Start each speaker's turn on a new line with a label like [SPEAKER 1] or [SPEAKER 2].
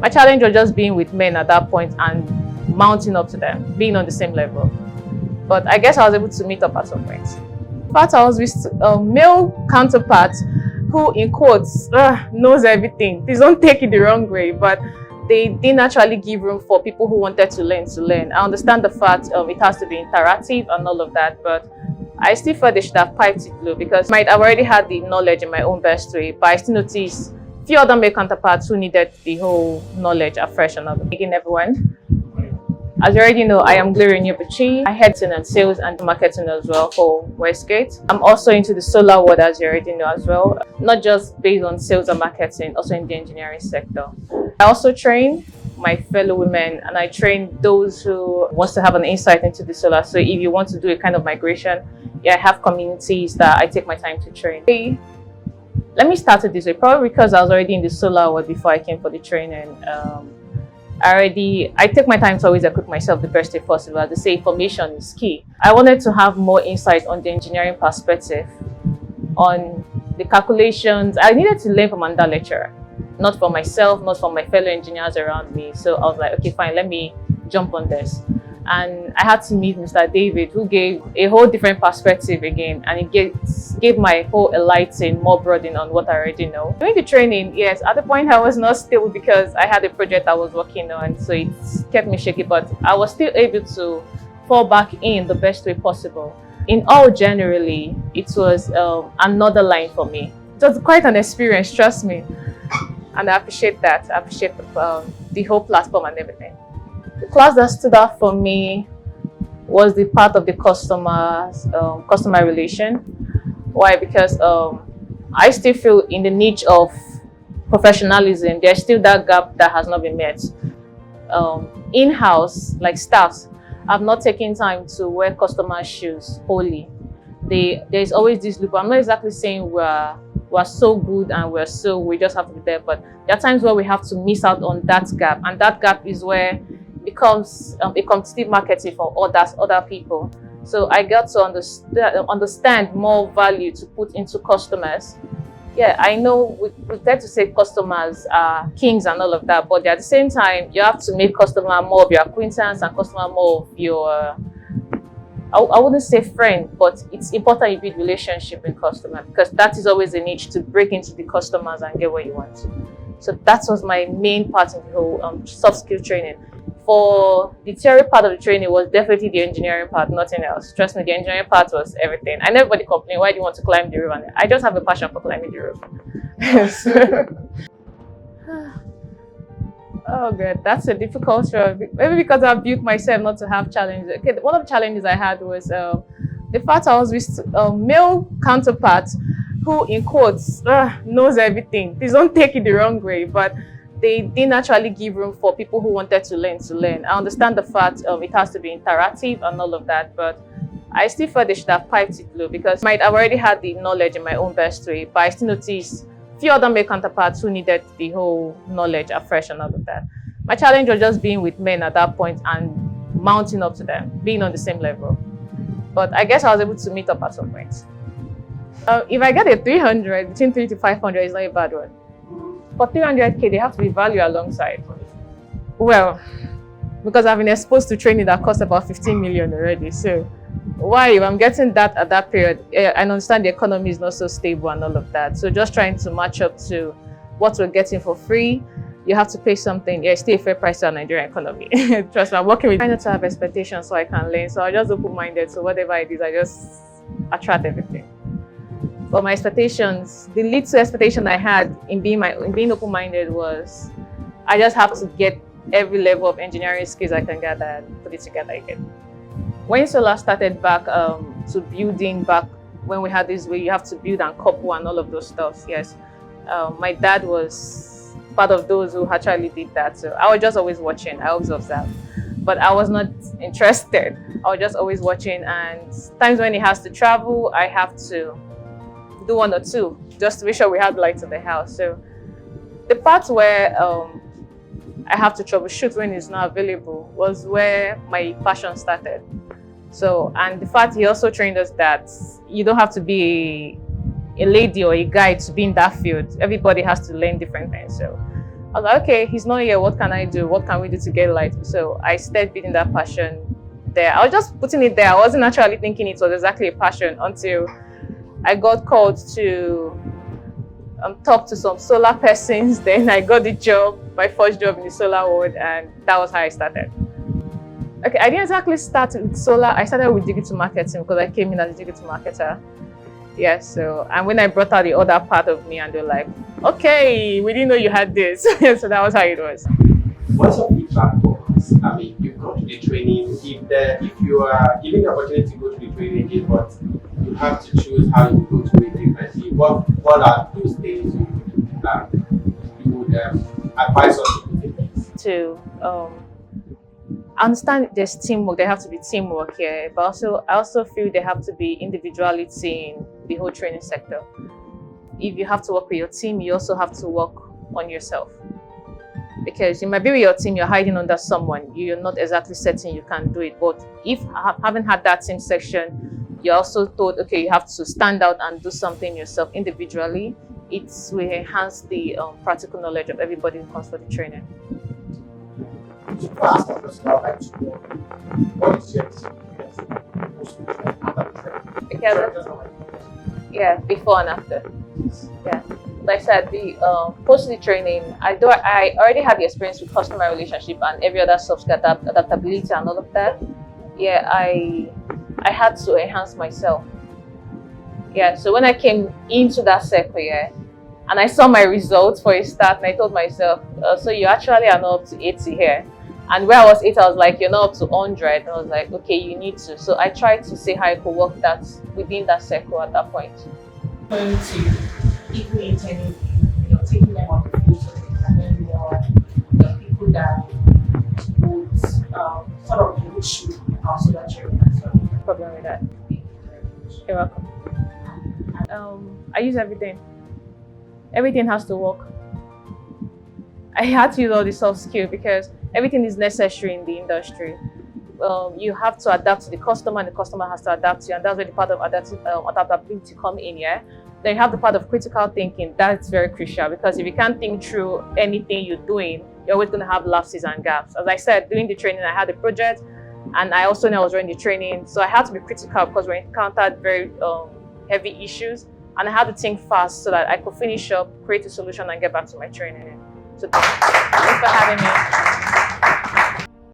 [SPEAKER 1] My challenge was just being with men at that point and mounting up to them, being on the same level. But I guess I was able to meet up at some point. But I was with male counterparts who, in quotes, knows everything. Please don't take it the wrong way, but they didn't actually give room for people who wanted to learn. I understand the fact it has to be interactive and all of that, but I still felt they should have piped it low because I've already had the knowledge in my own best way, but I still noticed few other male counterparts who needed the whole knowledge afresh and all. Again, everyone. As you already know, I am Gloria Nyobuchi. I head in sales and marketing as well for Westgate. I'm also into the solar world, as you already know as well. Not just based on sales and marketing, also in the engineering sector. I also train my fellow women and I train those who want to have an insight into the solar. So if you want to do a kind of migration, I have communities that I take my time to train. Let me start it this way, probably because I was already in the solar world before I came for the training. I take my time to always equip myself the best way possible. As they say, information is key. I wanted to have more insight on the engineering perspective, on the calculations. I needed to learn from another lecturer, not for myself, not from my fellow engineers around me. So I was like, okay, fine, let me jump on this. And I had to meet Mr. David, who gave a whole different perspective again, and it gave my whole enlightening, more broadening on what I already know. During the training, yes, at the point I was not stable because I had a project I was working on, so it kept me shaky, but I was still able to fall back in the best way possible. In all, generally, it was another line for me. It was quite an experience, trust me, and I appreciate that. I appreciate the whole platform and everything. The class that stood out for me was the part of the customer relation. Why? Because I still feel in the niche of professionalism, there's still that gap that has not been met. In-house, like staffs, I've not taken time to wear customer shoes wholly. There's always this loop. I'm not exactly saying we're so good and we just have to be there, but there are times where we have to miss out on that gap, and that gap is where becomes a competitive marketing for other people. So I got to understand more value to put into customers. Yeah, I know we tend to say customers are kings and all of that, but at the same time, you have to make customer more of your acquaintance and customer more of your, I wouldn't say friend, but it's important you build relationship with customer, because that is always a niche to break into the customers and get what you want. So that was my main part in the whole soft skill training. For the theory part of the training was definitely the engineering part, nothing else. Trust me, the engineering part was everything. And everybody complained, why do you want to climb the roof? And I just have a passion for climbing the roof. Oh god, that's a difficult one. Maybe because I built myself not to have challenges. Okay, one of the challenges I had was the fact I was with male counterparts who, in quotes, knows everything. Please don't take it the wrong way, but they didn't actually give room for people who wanted to learn. I understand the fact it has to be interactive and all of that, but I still felt they should have piped it low because I've already had the knowledge in my own best way, but I still noticed few other male counterparts who needed the whole knowledge afresh and all of that. My challenge was just being with men at that point and mounting up to them, being on the same level. But I guess I was able to meet up at some point. If I get a 300, between 3 to 500 is not a bad one. For 300K, they have to be value alongside. Well, because I've been exposed to training that costs about 15 million already. So why, if I'm getting that at that period, I understand the economy is not so stable and all of that. So just trying to match up to what we're getting for free, you have to pay something. Yeah, it's still a fair price to our Nigerian economy. Trust me, I'm working with trying not to have expectations so I can learn. So I just open-minded. So whatever it is, I just attract everything. But my expectations, the little expectation I had in being open-minded was I just have to get every level of engineering skills I can gather and put it together again. When solar started back to building back, when we had this way, you have to build and couple and all of those stuff, yes. My dad was part of those who actually did that. So I was just always watching, I always observed. But I was not interested. I was just always watching, and times when he has to travel, I have to do one or two just to make sure we had lights in the house. So the part where I have to troubleshoot when it's not available was where my passion started. So, and the fact he also trained us that you don't have to be a lady or a guy to be in that field. Everybody has to learn different things. So I was like, okay, he's not here. What can I do? What can we do to get light? So I started building that passion there. I was just putting it there. I wasn't actually thinking it was exactly a passion until I got called to talk to some solar persons. Then I got the job, my first job in the solar world, and that was how I started. Okay, I didn't exactly start with solar. I started with digital marketing because I came in as a digital marketer. Yeah, so, and when I brought out the other part of me, and they're like, okay, we didn't know you had this. So that was how it was.
[SPEAKER 2] What's your feedback for us? I mean, you go to the training, if you are given the opportunity to go to the training again, but you have to choose how you go to it differently. What are those things you would advise us to put in place?
[SPEAKER 1] To I understand there's teamwork, there have to be teamwork here, but I also feel there have to be individuality in the whole training sector. If you have to work with your team, you also have to work on yourself. Because you might be with your team, you're hiding under someone, you're not exactly certain you can do it. But if haven't had that team section, you're also told, okay, you have to stand out and do something yourself individually. It will enhance the practical knowledge of everybody who comes for the training.
[SPEAKER 2] What is your experience?
[SPEAKER 1] Yeah, before and after. Yeah, like I said, the post the training, I already had the experience with customer relationship and every other soft skill, adaptability and all of that. Yeah, I had to enhance myself. Yeah, so when I came into that circle, yeah, and I saw my results for a start, and I told myself, so you actually are not up to 80 here. And where I was 80, I was like, you're not up to 100. And I was like, okay, you need to. So I tried to see how I could work that within that circle at that point.
[SPEAKER 3] Going to equally intending, taking them on the field so they can learn more, people that would sort of enrich you also that training as well.
[SPEAKER 1] No problem with that. You're welcome. I use everything. Everything has to work. I had to use all the soft skill because everything is necessary in the industry. You have to adapt to the customer, and the customer has to adapt to you, and that's where the part of adaptability come in here. Then you have the part of critical thinking. That's very crucial because if you can't think through anything you're doing, you're always going to have lapses and gaps. As I said, during the training, I had a project, and I also knew I was running the training, so I had to be critical because we encountered very heavy issues, and I had to think fast so that I could finish up, create a solution, and get back to my training. So thanks for having me.